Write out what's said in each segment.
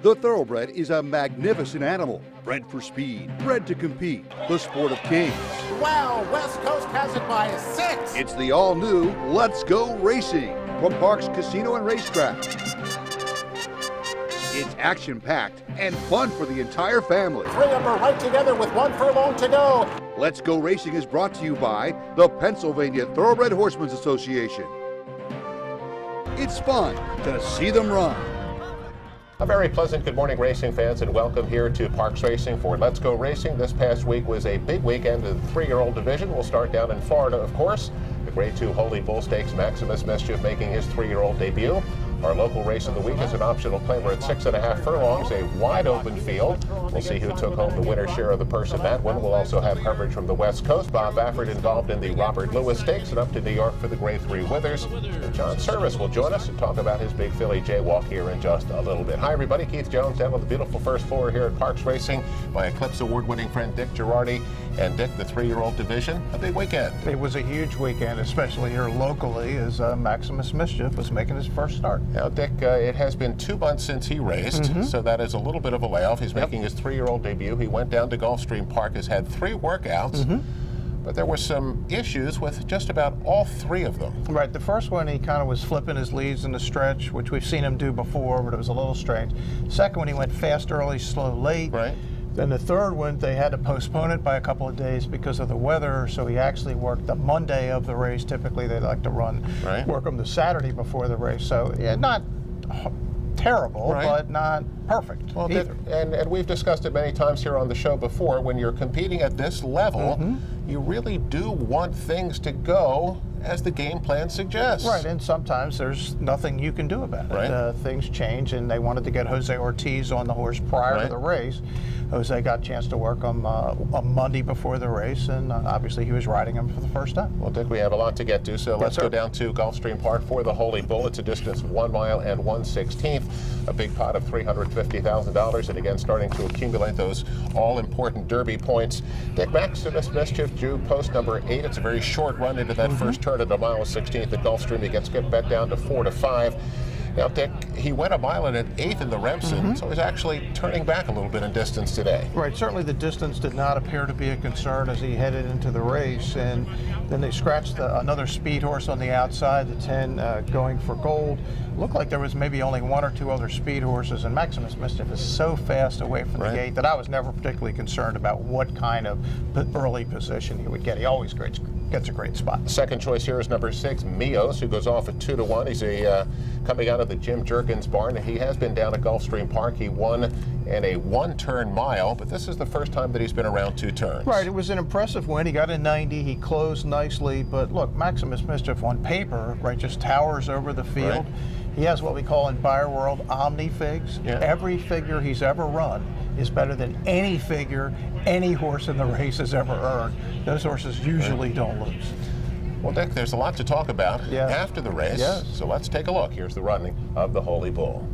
The thoroughbred is a magnificent animal, bred for speed, bred to compete, the sport of kings. Wow, West Coast has it by 6. It's the all-new Let's Go Racing from Parks Casino and Racetrack. It's action-packed and fun for the entire family. 3 of them are right together with 1 furlong to go. Let's Go Racing is brought to you by the Pennsylvania Thoroughbred Horsemen's Association. It's fun to see them run. A very pleasant good morning, racing fans, and welcome here to Parks Racing for Let's Go Racing. This past week was a big weekend in the 3-year-old division. We'll start down in Florida, of course. The Grade 2 Holy Bull Stakes, Maximus Mischief making his 3-year-old debut. Our local race of the week is an optional claimer at 6.5 furlongs, a wide open field. We'll see who took home the winner's share of the purse in that one. We'll also have coverage from the West Coast. Bob Baffert involved in the Robert Lewis Stakes and up to New York for the Grade 3 Withers. And John Service will join us and talk about his big filly jaywalk here in just a little bit. Hi everybody, Keith Jones down on the beautiful first floor here at Parks Racing. My Eclipse Award-winning friend Dick Girardi. And Dick, the 3-year-old division, a big weekend. It was a huge weekend, especially here locally, as Maximus Mischief was making his first start. Now, Dick, it has been 2 months since he raced, so that is a little bit of a layoff. He's making his 3-year-old debut. He went down to Gulfstream Park, has had 3 workouts, but there were some issues with just about all 3 of them. Right, the first one he kind of was flipping his leads in the stretch, which we've seen him do before, but it was a little strange. Second one, he went fast early, slow late. Right. Then the third one, they had to postpone it by a couple of days because of the weather, so he actually worked the Monday of the race. Typically, they like to work them the Saturday before the race. So, yeah, not terrible, but not perfect either. And we've discussed it many times here on the show before. When you're competing at this level, you really do want things to go as the game plan suggests. Right, and sometimes there's nothing you can do about it. Things change, and they wanted to get Jose Ortiz on the horse prior to the race. Jose got a chance to work him a Monday before the race, and obviously he was riding him for the first time. Well, Dick, we have a lot to get to, so let's go down to Gulfstream Park for the Holy Bull. It's a distance of 1 mile and 1/16, a big pot of $350,000, and again starting to accumulate those all-important Derby points. Dick, Maximus Mischief drew post number 8. It's a very short run into that first turn at a mile 16th at Gulfstream. He gets skipped back down to 4 to 5. Now, Dick, he went a mile and an 1/8 in the Remsen, so he's actually turning back a little bit in distance today. Right, certainly the distance did not appear to be a concern as he headed into the race, and then they scratched another speed horse on the outside, the 10 going for gold. Looked like there was maybe only 1 or 2 other speed horses, and Maximus Mischief is so fast away from the gate that I was never particularly concerned about what kind of early position he would get. He always gets a great spot. The second choice here is number 6, Mios, who goes off at 2 to 1. He's coming out of the Jim Jerkins barn. He has been down at Gulfstream Park. He won in a 1-turn mile, but this is the first time that he's been around 2 turns. Right, it was an impressive win. He got a 90. He closed nicely, but look, Maximus Mischief on paper, just towers over the field. He has what we call in Beyer World omni-figs. Every figure he's ever run is better than any figure any horse in the race has ever earned. Those horses usually don't lose. Well, Dick, there's a lot to talk about after the race, so let's take a look. Here's the running of the Holy Bull.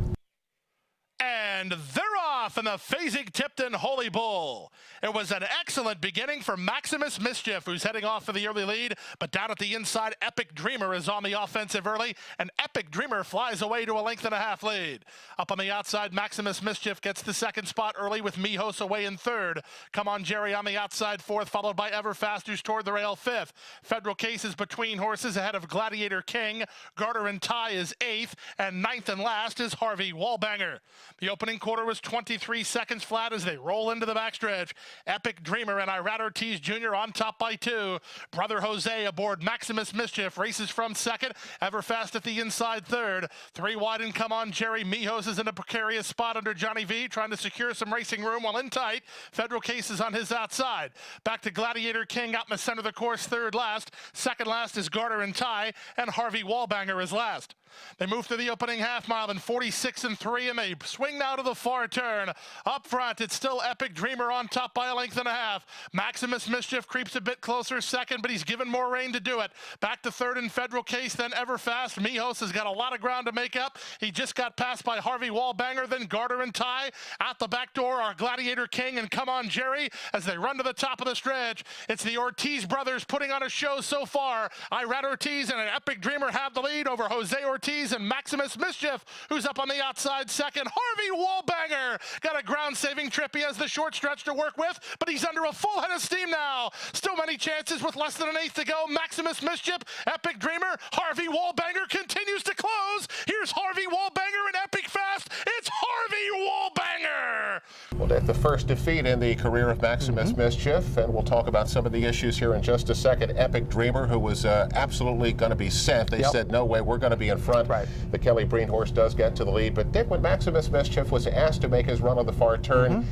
And they're off in the Fasig-Tipton Holy Bull. It was an excellent beginning for Maximus Mischief, who's heading off for the early lead, but down at the inside, Epic Dreamer is on the offensive early, and Epic Dreamer flies away to a 1.5 length lead. Up on the outside, Maximus Mischief gets the second spot early with Mijos away in third. Come On Jerry on the outside fourth, followed by Everfast, who's toward the rail fifth. Federal Case is between horses ahead of Gladiator King. Garter and Tie is eighth, and ninth and last is Harvey Wallbanger. The opening quarter was 23 seconds flat as they roll into the backstretch. Epic Dreamer and Irad Ortiz Jr. on top by 2. Brother Jose aboard Maximus Mischief races from second. Everfast at the inside third. 3 wide and Come On Jerry. Mijos is in a precarious spot under Johnny V, trying to secure some racing room while in tight. Federal Case is on his outside. Back to Gladiator King out in the center of the course, third last. Second last is Garter and Tie, and Harvey Wallbanger is last. They move to the opening half mile in 46 and 3, and they swing now to the far turn. Up front, it's still Epic Dreamer on top by a 1.5 lengths. Maximus Mischief creeps a bit closer second, but he's given more rein to do it. Back to third in Federal Case, then Everfast. Mijos has got a lot of ground to make up. He just got passed by Harvey Wallbanger, then Garter and Tie. Out the back door are Gladiator King and Come On Jerry as they run to the top of the stretch. It's the Ortiz brothers putting on a show so far. Irad Ortiz and an Epic Dreamer have the lead over Jose Ortiz and Maximus Mischief, who's up on the outside second. Harvey Wallbanger Banger. Got a ground-saving trip. He has the short stretch to work with, but he's under a full head of steam now. Still many chances with less than an eighth to go. Maximus Mischief, Epic Dreamer, Harvey Wallbanger continues to close. Here's Harvey Wallbanger and Epic Fast. It's Harvey Wallbanger! Well, Dick, the first defeat in the career of Maximus Mischief, and we'll talk about some of the issues here in just a second. Epic Dreamer, who was absolutely going to be sent. They said, no way, we're going to be in front. Right. The Kelly Breen horse does get to the lead. But Dick, when Maximus Mischief was asked to make his run on the far turn,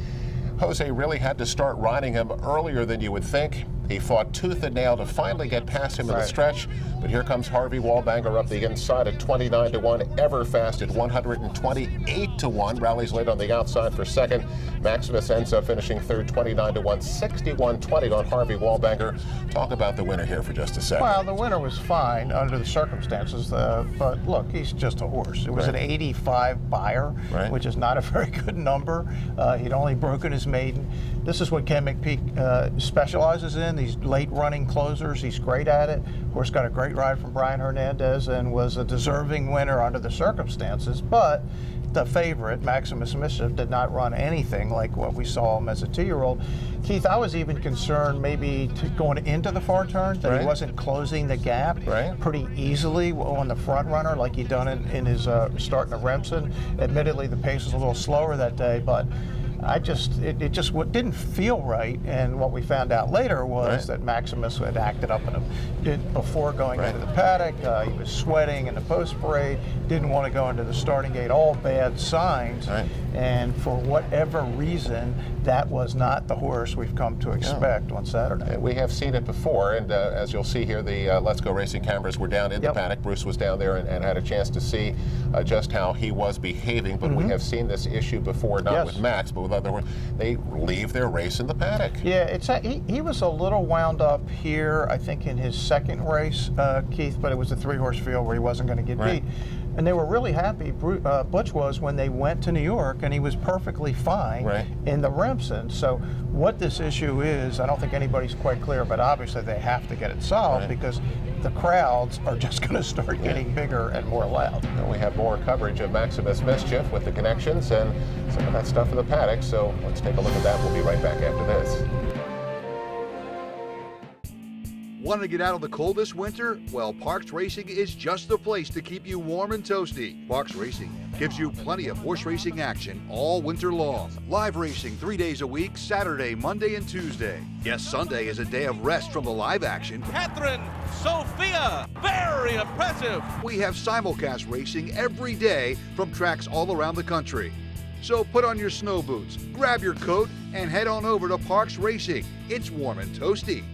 Jose really had to start riding him earlier than you would think. He fought tooth and nail to finally get past him in the stretch. But here comes Harvey Wallbanger up the inside at 29-1. Everfast at 128-1. Rallies late on the outside for second. Maximus ends up finishing third, 29-1. 61-20 on Harvey Wallbanger. Talk about the winner here for just a second. Well, the winner was fine under the circumstances, but look, he's just a horse. It was an 85 buyer, which is not a very good number. He'd only broken his maiden. This is what Ken McPeak specializes in, these late running closers. He's great at it. Horse got a great ride from Brian Hernandez and was a deserving winner under the circumstances, but the favorite, Maximus Mischief, did not run anything like what we saw him as a 2-year-old. Keith, I was even concerned maybe going into the far turn that he wasn't closing the gap pretty easily on the front runner like he'd done in his start in the Remsen. Admittedly, the pace was a little slower that day, but it just didn't feel right, and what we found out later was that Maximus had acted up in him before going into the paddock. He was sweating in the post parade, didn't want to go into the starting gate, all bad signs, and for whatever reason, that was not the horse we've come to expect on Saturday. We have seen it before, and as you'll see here, the Let's Go Racing cameras were down in the paddock. Bruce was down there and had a chance to see just how he was behaving, but we have seen this issue before, not with Max, but with other ones. They leave their race in the paddock. Yeah, he was a little wound up here, I think, in his second race, Keith, but it was a 3-horse field where he wasn't going to get beat. And they were really happy, Butch was, when they went to New York, and he was perfectly fine in the Remsen. So what this issue is, I don't think anybody's quite clear, but obviously they have to get it solved because the crowds are just going to start getting bigger and more loud. And we have more coverage of Maximus Mischief with the connections and some of that stuff in the paddock. So let's take a look at that. We'll be right back after this. Want to get out of the cold this winter? Well, Parks Racing is just the place to keep you warm and toasty. Parks Racing gives you plenty of horse racing action all winter long. Live racing 3 days a week, Saturday, Monday, and Tuesday. Yes, Sunday is a day of rest from the live action. Catherine Sophia, very impressive. We have simulcast racing every day from tracks all around the country. So put on your snow boots, grab your coat, and head on over to Parks Racing. It's warm and toasty.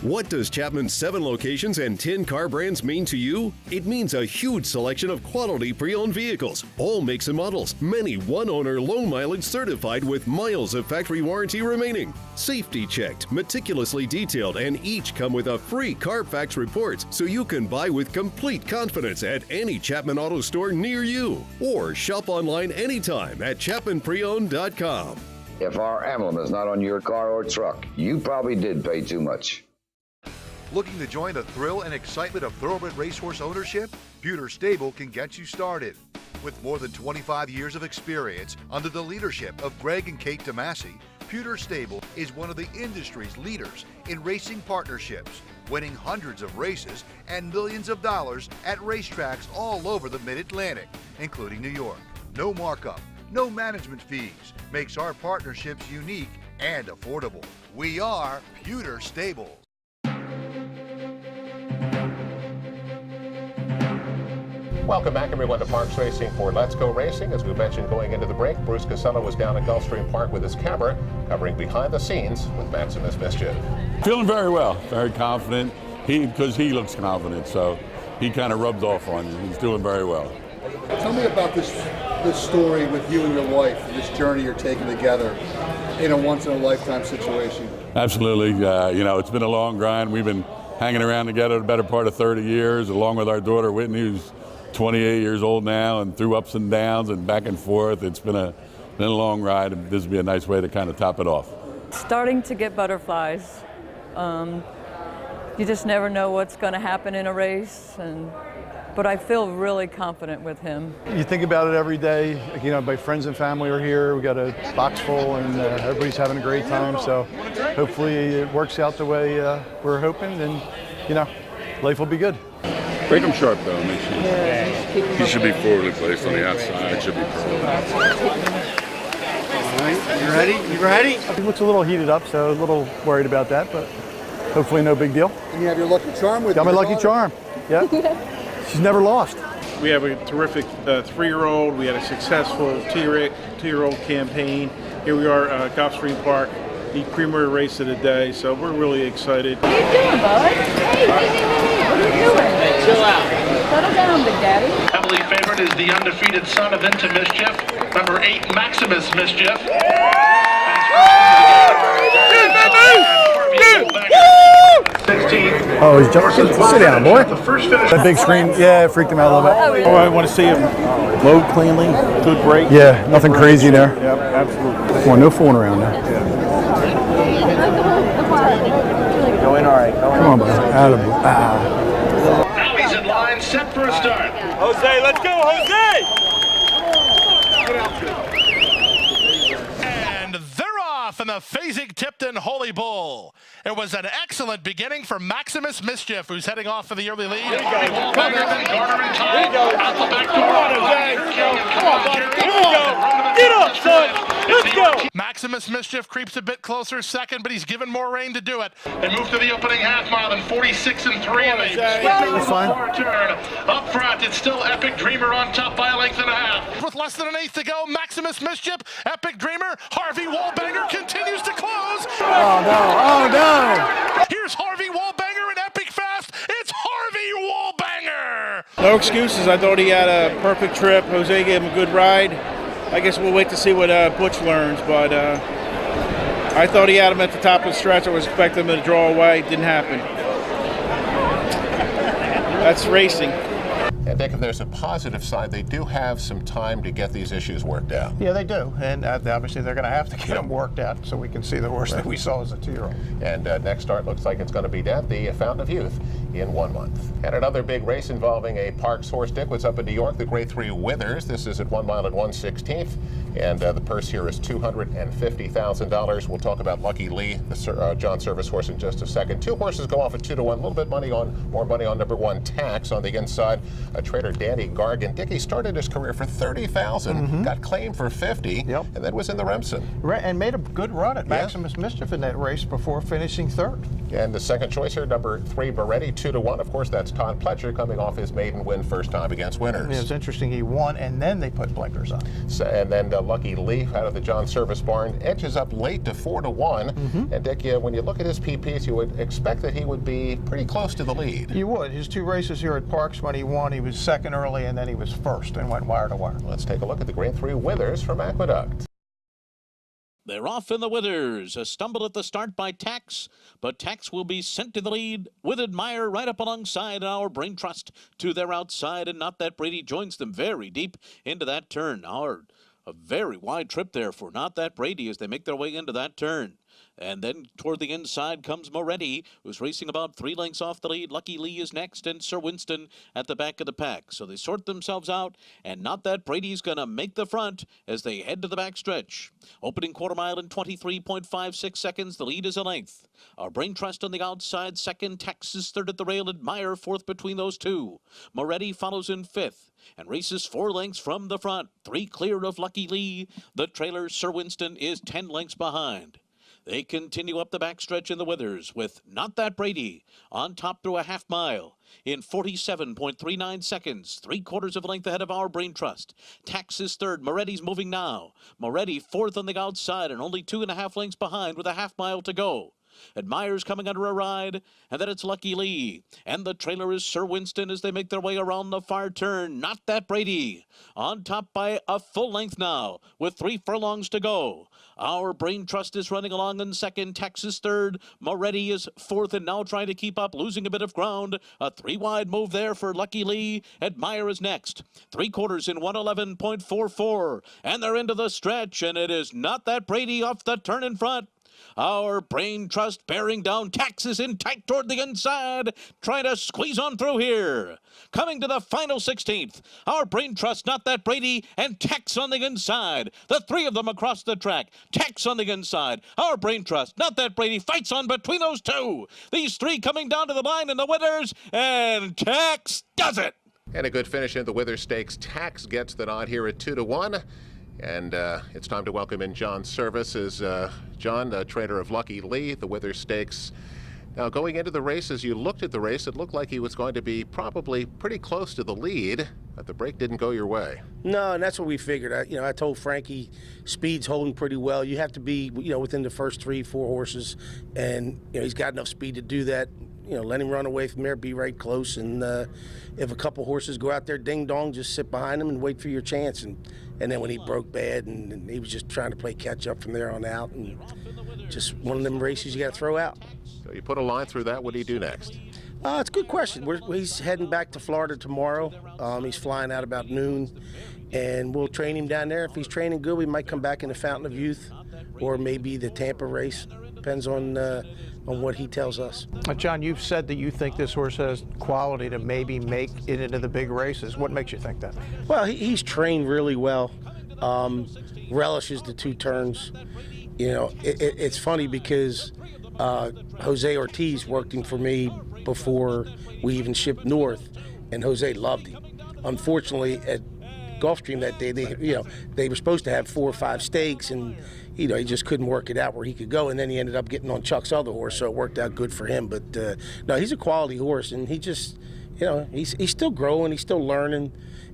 What does Chapman's 7 locations and 10 car brands mean to you? It means a huge selection of quality pre-owned vehicles, all makes and models, many one-owner, low-mileage certified with miles of factory warranty remaining. Safety checked, meticulously detailed, and each come with a free Carfax report so you can buy with complete confidence at any Chapman Auto store near you. Or shop online anytime at ChapmanPreowned.com. If our emblem is not on your car or truck, you probably did pay too much. Looking to join the thrill and excitement of thoroughbred racehorse ownership? Pewter Stable can get you started. With more than 25 years of experience under the leadership of Greg and Kate DeMasi, Pewter Stable is one of the industry's leaders in racing partnerships, winning hundreds of races and millions of dollars at racetracks all over the Mid-Atlantic, including New York. No markup, no management fees, makes our partnerships unique and affordable. We are Pewter Stable. Welcome back, everyone, to Parks Racing for Let's Go Racing. As we mentioned going into the break, Bruce Casella was down at Gulfstream Park with his camera, covering behind the scenes with Maximus Mischief. Feeling very well, very confident. Because he looks confident, so he kind of rubs off on you. He's doing very well. Tell me about this story with you and your wife, this journey you're taking together in a once-in-a-lifetime situation. Absolutely. It's been a long grind. We've been hanging around together the better part of 30 years, along with our daughter Whitney, who's 28 years old now, and through ups and downs and back and forth. It's been a long ride, and this would be a nice way to kind of top it off. Starting to get but I feel really confident with him. You think about it every day. You know, my friends and family are here. We got a box full, and everybody's having a great time. So hopefully it works out the way we're hoping, and you know, life will be good. Break him sharp though. Make sure he should be forwardly placed on the outside. Should be pro. You ready? You ready? He looks a little heated up, so a little worried about that, but hopefully no big deal. And you have your lucky charm with you. Got my lucky charm. Yeah. She's never lost. We have a terrific 3-year-old. We had a successful 2-year-old campaign. Here we are at Gulfstream Park, the premier race of the day. So we're really excited. What are you doing, bud? Hey, what are you doing? Hey, chill out. Settle down, Big Daddy. Heavily favored is the undefeated son of Into Mischief, number 8, Maximus Mischief. Oh, he's jumping. Sit down, boy. That big screen, yeah, it freaked him out a little bit. Oh, I want to see him load cleanly, good break. Yeah, nothing crazy there. Yeah, absolutely. Come on, no fooling around there. Going all right. Come on, buddy. Now he's in line, set for a start. Jose, let's go, Jose! And they're off in the Fasig-Tipton Holy Bull. It was an excellent beginning for Maximus Mischief, who's heading off for the early lead. Here we go. Here we go. Out the back door. Come on, Jose. Come on, buddy. Here we go. Get up, son. Let's go. Maximus Mischief creeps a bit closer second, but he's given more rain to do it. They move to the opening half mile in 46 and 3, and they That's fine. turn. Up front, it's still Epic Dreamer on top by a length and a half. With less than an eighth to go, Maximus Mischief, Epic Dreamer, Harvey Wallbanger continues to close. Oh, no. Oh, no. Here's Harvey Wallbanger and Epic Fast. It's Harvey Wallbanger. No excuses. I thought he had a perfect trip. Jose gave him a good ride. I guess we'll wait to see what Butch learns, but I thought he had him at the top of the stretch. I was expecting him to draw away. Didn't happen. That's racing. And Dick, if there's a positive side, they do have some time to get these issues worked out. Yeah, they do, and obviously they're going to have to get them worked out so we can see the horse that we saw as a 2-year-old. And next start looks like it's going to be at the Fountain of Youth in 1 month. And another big race involving a Parks horse, Dick, was up in New York, the Grade 3 Withers. This is at 1 mile and 1/16th, and the purse here is $250,000. We'll talk about Lucky Lee, the John Service horse, in just a second. 2 horses go off at 2 to 1. A little bit more money on number 1, Tax, on the inside. Trader Danny Gargan. Dickey started his career for $30,000, got claimed for $50,000, and then was in the Remsen. Right, and made a good run at Maximus Mischief in that race before finishing 3rd. And the second choice here, number 3, Beretti, 2 to 1. Of course, that's Todd Pletcher coming off his maiden win, first time against Winners. It was interesting. He won, and then they put blinkers on. So, and then Lucky Lee out of the John Service barn edges up late to 4 to 1. And Dick, when you look at his PPs, you would expect that he would be pretty close to the lead. You would. His 2 races here at Parks, when he won, he was second early, and then he was first and went wire to wire. Let's take a look at the Grade 3 Withers from Aqueduct. They're off in the Withers. A stumble at the start by Tax, but Tax will be sent to the lead with Admire right up alongside our Brain Trust to their outside, and Not That Brady joins them very deep into that turn. A very wide trip there for Not That Brady as they make their way into that turn. And then toward the inside comes Moretti, who's racing about 3 lengths off the lead. Lucky Lee is next, and Sir Winston at the back of the pack. So they sort themselves out, and Not That Brady's going to make the front as they head to the back stretch. Opening quarter mile in 23.56 seconds. The lead is a length. Our Brain Trust on the outside, second. Texas third at the rail. Admire fourth between those 2. Moretti follows in 5th and races 4 lengths from the front. 3 clear of Lucky Lee. The trailer, Sir Winston, is 10 lengths behind. They continue up the backstretch in the Withers with Not That Brady on top through a half mile in 47.39 seconds, 3/4 of a length ahead of our Brain Trust. Tax is third. Moretti's moving now. Moretti fourth on the outside and only 2.5 lengths behind with a half mile to go. Admire's coming under a ride, and then it's Lucky Lee. And the trailer is Sir Winston as they make their way around the far turn. Not That Brady on top by a full length now with 3 furlongs to go. Our Brain Trust is running along in second. Texas third. Moretti is fourth and now trying to keep up, losing a bit of ground. A 3-wide move there for Lucky Lee. Admire is next. 3/4 in 111.44. And they're into the stretch, and it is Not That Brady off the turn in front. Our Brain Trust bearing down taxes in tight toward the inside, trying to squeeze on through here. Coming to the final 16th, our Brain Trust, Not That Brady, and Tex on the inside. The three of them across the track. Tex on the inside. Our Brain Trust, Not That Brady, fights on between those two. These three coming down to the line in the winners, and Tex does it. And a good finish in the Wither Stakes. Tex gets the nod here at 2-1. And it's time to welcome in John Service. John, trainer of Lucky Lee, the Wither Stakes. Now, going into the race, as you looked at the race, it looked like he was going to be probably pretty close to the lead, but the break didn't go your way. No, and that's what we figured. I told Frankie, speed's holding pretty well. You have to be, within the first 3-4 horses, and he's got enough speed to do that. Let him run away from there, be right close, and if a couple horses go out there ding dong, just sit behind them and wait for your chance. And then when he broke bad, and he was just trying to play catch up from there on out, and just one of them races you got to throw out. So you put a line through that. What do you do next? It's a good question. He's heading back to Florida tomorrow. He's flying out about noon, and we'll train him down there. If he's training good, we might come back in the Fountain of Youth, or maybe the Tampa race. Depends on what he tells us. John, you've said that you think this horse has quality to maybe make it into the big races. What makes you think that? Well, he's trained really well. Relishes the 2 turns. It's funny because Jose Ortiz worked him for me before we even shipped north, and Jose loved him. Unfortunately, at Gulfstream that day, they were supposed to have 4 or 5 stakes, and he just couldn't work it out where he could go, and then he ended up getting on Chuck's other horse, so it worked out good for him. But no, he's a quality horse, and he just, he's still growing, he's still learning,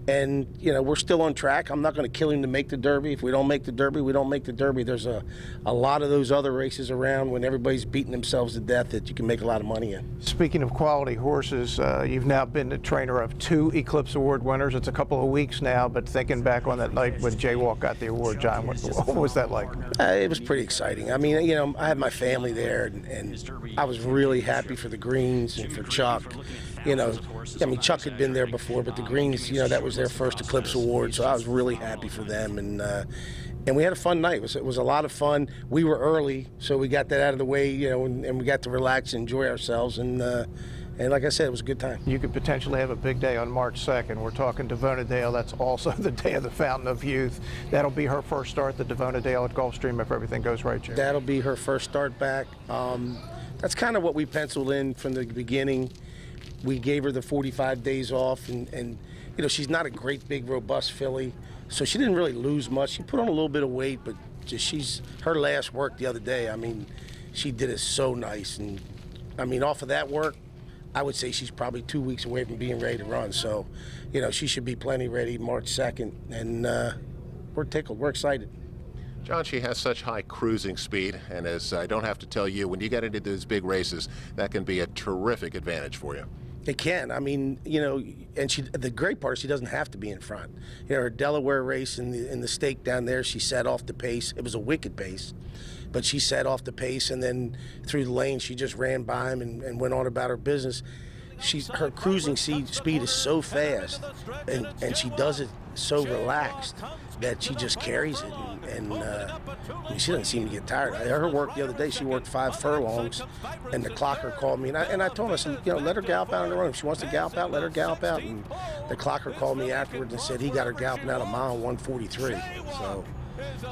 and we're still on track. I'm not going to kill him to make the Derby. If we don't make the Derby, we don't make the Derby. There's a lot of those other races around when everybody's beating themselves to death that you can make a lot of money in. Speaking of quality horses, you've now been the trainer of 2 Eclipse Award winners. It's a couple of weeks now, but thinking back on that night when Jaywalk got the award, John, what was that like? It was pretty exciting. I mean, I had my family there, and I was really happy for the Greens and for Chuck. Chuck had been there before, but the Greens, that was their first Eclipse Award, so I was really happy for them. And we had a fun night. It was a lot of fun. We were early, so we got that out of the way, and we got to relax and enjoy ourselves. And like I said, it was a good time. You could potentially have a big day on March 2nd. We're talking Devona Dale. That's also the day of the Fountain of Youth. That'll be her first start, the Devona Dale at Gulfstream, if everything goes right, Jerry. That'll be her first start back. That's kind of what we penciled in from the beginning. We gave her the 45 days off, and she's not a great, big, robust filly, so she didn't really lose much. She put on a little bit of weight, but her last work the other day, she did it so nice. And, off of that work, I would say she's probably 2 weeks away from being ready to run. So, she should be plenty ready March 2nd, and we're tickled. We're excited. John, she has such high cruising speed, and as I don't have to tell you, when you get into those big races, that can be a terrific advantage for you. It can. And the great part is she doesn't have to be in front. Her Delaware race in the stake down there, she set off the pace. It was a wicked pace, but she set off the pace, and then through the lane, she just ran by him and went on about her business. Her cruising speed is so fast, and she does it so relaxed that she just carries it, and she doesn't seem to get tired. Her work the other day, she worked 5 furlongs, and the clocker called me, and I told her, I said, let her gallop out on the run. If she wants to gallop out, let her gallop out. And the clocker called me afterwards and said he got her galloping out a mile 1:43. So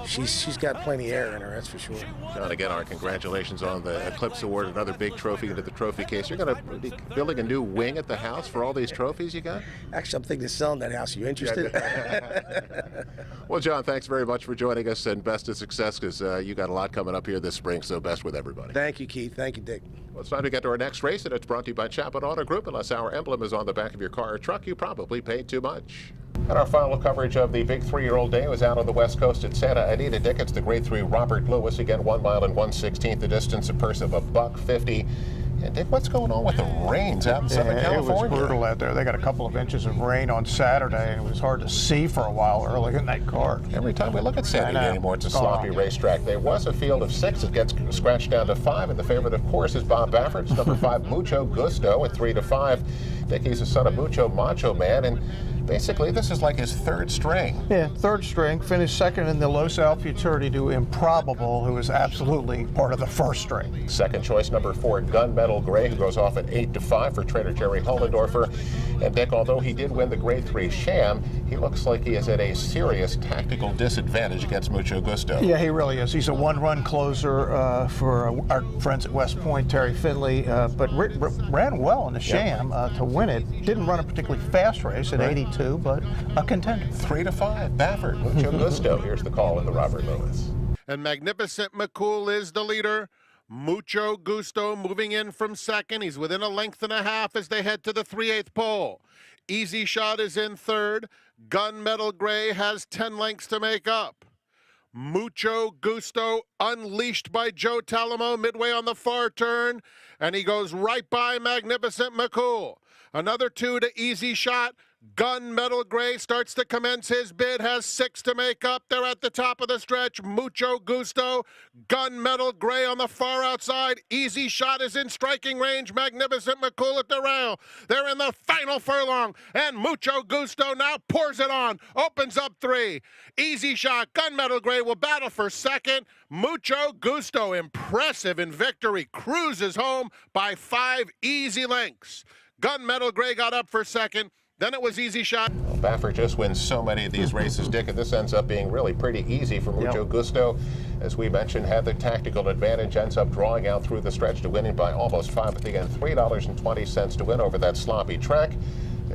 she's got plenty of air in her, that's for sure. John, again, our congratulations on the Eclipse Award, another big trophy into the trophy case. You're going to be building a new wing at the house for all these trophies you got? Actually, I'm thinking of selling that house. Are you interested? Well, John, thanks very much for joining us, and best of success, because you got a lot coming up here this spring, so best with everybody. Thank you, Keith. Thank you, Dick. Well, it's time to get to our next race, and it's brought to you by Chapman Auto Group. Unless our emblem is on the back of your car or truck, you probably paid too much. And our final coverage of the big 3-year-old day was out on the West Coast at Santa Anita. Dick, it's the Grade 3 Robert Lewis, again 1 mile and 1/16 the distance, a purse of $1.50. And Dick, what's going on with the rains out in Southern California? It was brutal out there. They got a couple of inches of rain on Saturday, and it was hard to see for a while early in that car. Every time we look at Santa Anita anymore, it's a sloppy racetrack. There was a field of 6. It gets scratched down to 5, and the favorite, of course, is Bob Baffert's number 5, Mucho Gusto, at 3 to 5. Dick, he's the son of Mucho Macho Man, and basically this is like his third string. Yeah, third string, finished second in the Los Al Futurity to Improbable, who is absolutely part of the first string. Second choice, number 4, Gunmetal Gray, who goes off at 8-5 for trainer Jerry Hollendorfer. And Dick, although he did win the Grade 3 Sham, he looks like he is at a serious tactical disadvantage against Mucho Gusto. Yeah, he really is. He's a one-run closer for our friends at West Point, Terry Finley, but ran well in the Sham to win it. Didn't run a particularly fast race at 82, but a contender. 3-5, Baffert, Mucho Gusto. Here's the call in the Robert Lewis. And Magnificent McCool is the leader. Mucho Gusto moving in from second. He's within a length and a half as they head to the 3/8 pole. Easy Shot is in third. Gunmetal Gray has 10 lengths to make up. Mucho Gusto unleashed by Joe Talamo midway on the far turn, and he goes right by Magnificent McCool. Another 2 to Easy Shot. Gunmetal Gray starts to commence his bid, has 6 to make up. They're at the top of the stretch. Mucho Gusto, Gunmetal Gray on the far outside. Easy Shot is in striking range. Magnificent McCool at the rail. They're in the final furlong, and Mucho Gusto now pours it on. Opens up 3. Easy Shot, Gunmetal Gray will battle for second. Mucho Gusto, impressive in victory, cruises home by 5 easy lengths. Gunmetal Gray got up for second. Then it was Easy Shot. Well, Baffert just wins so many of these races, Dick, and this ends up being really pretty easy for Mucho Gusto. As we mentioned, had the tactical advantage, ends up drawing out through the stretch to winning by almost 5 at the end, $3.20 to win over that sloppy track.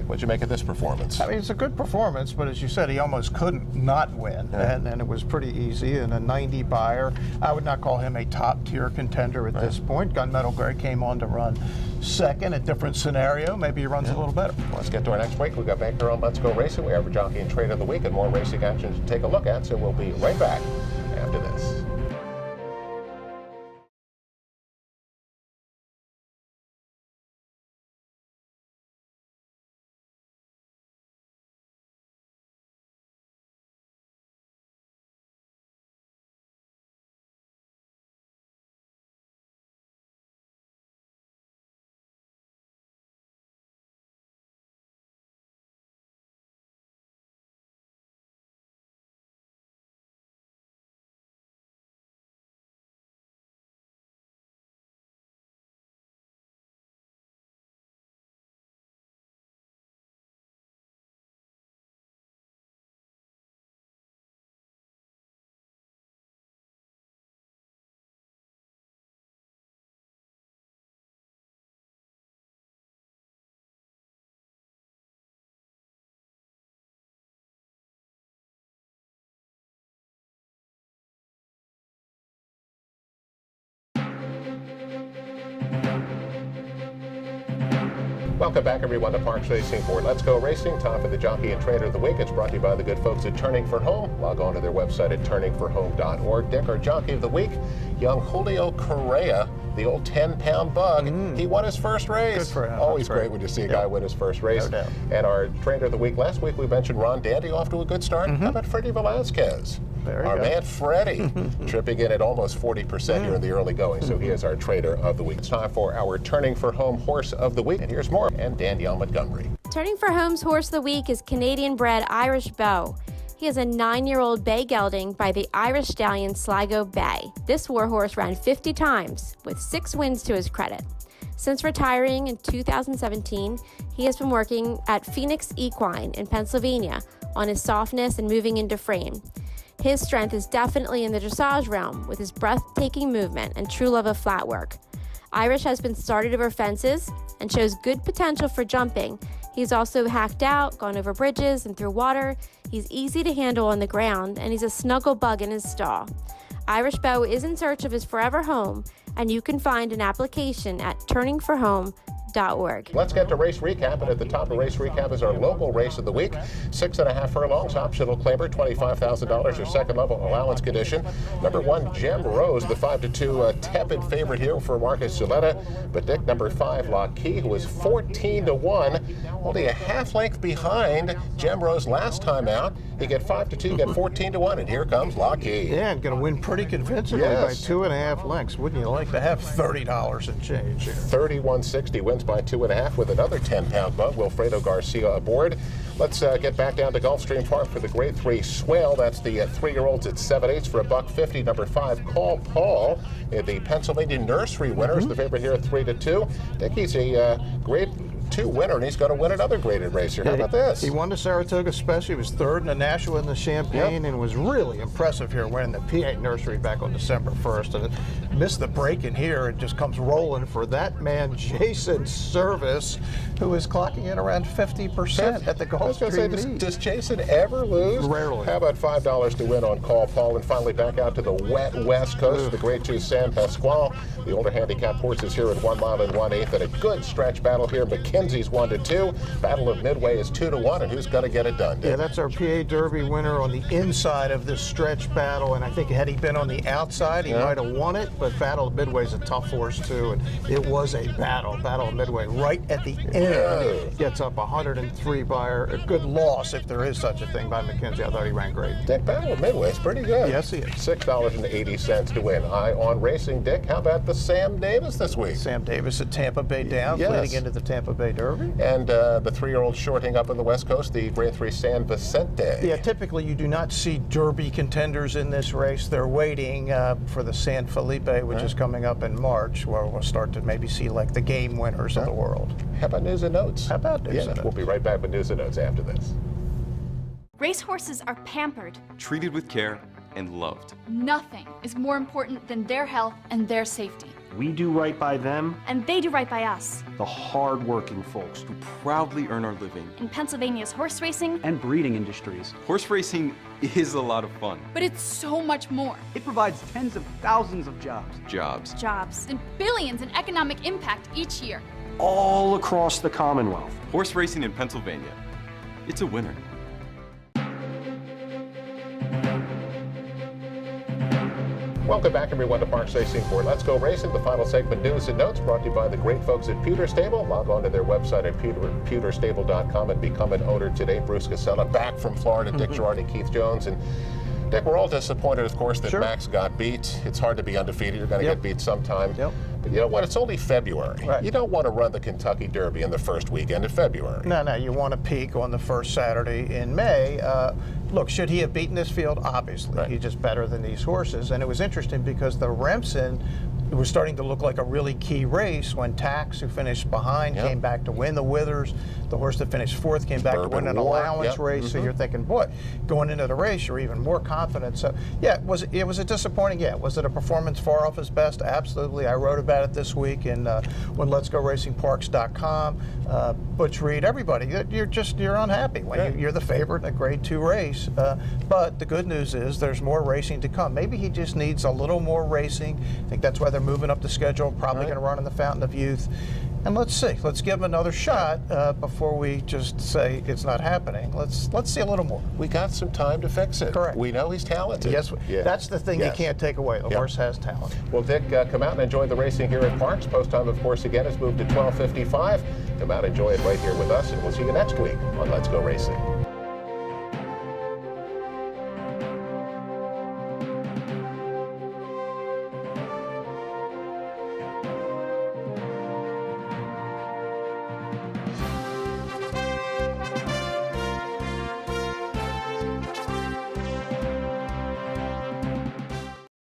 What'd you make of this performance? I mean, it's a good performance, but as you said, he almost couldn't not win, and it was pretty easy. And a 90 buyer, I would not call him a top-tier contender at this point. Gunmetal Gray came on to run second, a different scenario. Maybe he runs a little better. Let's get to our next break. We've got back here on Let's Go Racing. We have our jockey and trade of the week and more racing action to take a look at, so we'll be right back after this. Welcome back, everyone, to Parks Racing for Let's Go Racing. Time for the Jockey and Trader of the Week. It's brought to you by the good folks at Turning for Home. Log on to their website at turningforhome.org. Dick, our Jockey of the Week, young Julio Correa, the old 10-pound bug. He won his first race. Good for him. Always great when you see a guy win his first race. No doubt. And our Trader of the Week, last week we mentioned Ron Dandy off to a good start. How about Freddie Velasquez? Our man Freddie, tripping in at almost 40% here in the early going, so he is our Trader of the Week. It's time for our Turning for Home Horse of the Week, and here's more, and Danielle Montgomery. Turning for Home's Horse of the Week is Canadian-bred Irish Beau. He is a 9-year-old bay gelding by the Irish stallion Sligo Bay. This warhorse ran 50 times, with 6 wins to his credit. Since retiring in 2017, he has been working at Phoenix Equine in Pennsylvania on his softness and moving into frame. His strength is definitely in the dressage realm, with his breathtaking movement and true love of flat work. Irish has been started over fences and shows good potential for jumping. He's also hacked out, gone over bridges and through water. He's easy to handle on the ground, and he's a snuggle bug in his stall. Irish Beau is in search of his forever home, and you can find an application at turningforhome.org. Let's get to race recap, and at the top of race recap is our local race of the week. 6.5 furlongs, optional claimer, $25,000 or second level allowance condition. Number 1, Gem Rose, the 5-2 tepid favorite here for Marcus Zuleta. But Dick, number 5, Lock Key, who was 14-1, only a half length behind Gem Rose last time out. You get 5-2, get 14-1, and here comes Lock Key. Yeah, and going to win pretty convincingly by 2.5 lengths. Wouldn't you like to have $30 and change here? 31.60 wins by 2.5 with another 10-pound bug, Wilfredo Garcia aboard. Let's get back down to Gulfstream Park for the Grade 3 Swale. That's the 3-year-olds at 7/8 for $1.50. Number 5, Call Paul, the Pennsylvania Nursery winner, is the favorite here at 3-2. I think he's a Grade 2 winner, and he's going to win another graded race here. How about this? He won the Saratoga Special. He was third in the Nashua and the Champaign, and was really impressive here, winning the PA Nursery back on December 1st. And it missed the break in here. It just comes rolling for that man, Jason Service, who is clocking in around 50% at the Gulfstream meet. Does Jason ever lose? Rarely. How about $5 to win on Call Paul? And finally back out to the wet West Coast, the Grade 2 San Pasquale. The older handicap horses here at 1 mile and 1/8, and a good stretch battle here. McKenzie's 1-2. Battle of Midway is 2-1, and who's going to get it done? Yeah, that's our PA Derby winner on the inside of this stretch battle, and I think had he been on the outside, he might have won it, but Battle of Midway is a tough horse too, and it was a battle. Battle of Midway right at the end gets up 103 by a good loss, if there is such a thing, by McKenzie. I thought he ran great. Dick, Battle of Midway is pretty good. Yes, he is. $6.80 to win. Eye on racing, Dick. How about the Sam Davis this week? Sam Davis at Tampa Bay Downs, leading into the Tampa Bay Derby. And the 3-year-old shorting up on the West Coast, the Grade 3 San Vicente. Yeah, typically you do not see Derby contenders in this race. They're waiting for the San Felipe, which is coming up in March, where we'll start to maybe see like the game winners of the world. How about news and notes? How about news and notes? We'll be right back with news and notes after this. Racehorses are pampered. Treated with care and loved. Nothing is more important than their health and their safety. We do right by them. And they do right by us. The hard-working folks who proudly earn our living in Pennsylvania's horse racing and breeding industries. Horse racing is a lot of fun. But it's so much more. It provides tens of thousands of jobs. Jobs. And billions in economic impact each year. All across the Commonwealth. Horse racing in Pennsylvania. It's a winner. Welcome back, everyone, to Parks Racing for Let's Go Racing. The final segment, news and notes, brought to you by the great folks at Pewter Stable. Log on to their website at pewterstable.com and become an owner today. Bruce Casella back from Florida, Dick Girardi, Keith Jones. And Dick, we're all disappointed, of course, that Max got beat. It's hard to be undefeated. You're going to get beat sometime. But you know what? It's only February. You don't want to run the Kentucky Derby in the first weekend of February. No, you want to peak on the first Saturday in May. Look, should he have beaten this field? Obviously. He's just better than these horses. And it was interesting because the Remsen was starting to look like a really key race when Tax, who finished behind, came back to win the Withers. The horse that finished fourth came back to win an allowance race. So you're thinking, boy, going into the race, you're even more confident. So, yeah, was it disappointing? Yeah. Was it a performance far off his best? Absolutely. I wrote about it this week in when Let'sGoRacingParks.com. Butch Reed, everybody, you're unhappy when you're the favorite in a Grade 2 race. But the good news is there's more racing to come. Maybe he just needs a little more racing. I think that's why they're moving up the schedule. Probably going to run in the Fountain of Youth. And let's see. Let's give him another shot before we just say it's not happening. Let's see a little more. We got some time to fix it. Correct. We know he's talented. Yes. That's the thing you can't take away. The horse has talent. Well, Dick, come out and enjoy the racing here at Parks. Post time, of course, again, has moved to 12:55. Come out, enjoy it right here with us, and we'll see you next week on Let's Go Racing.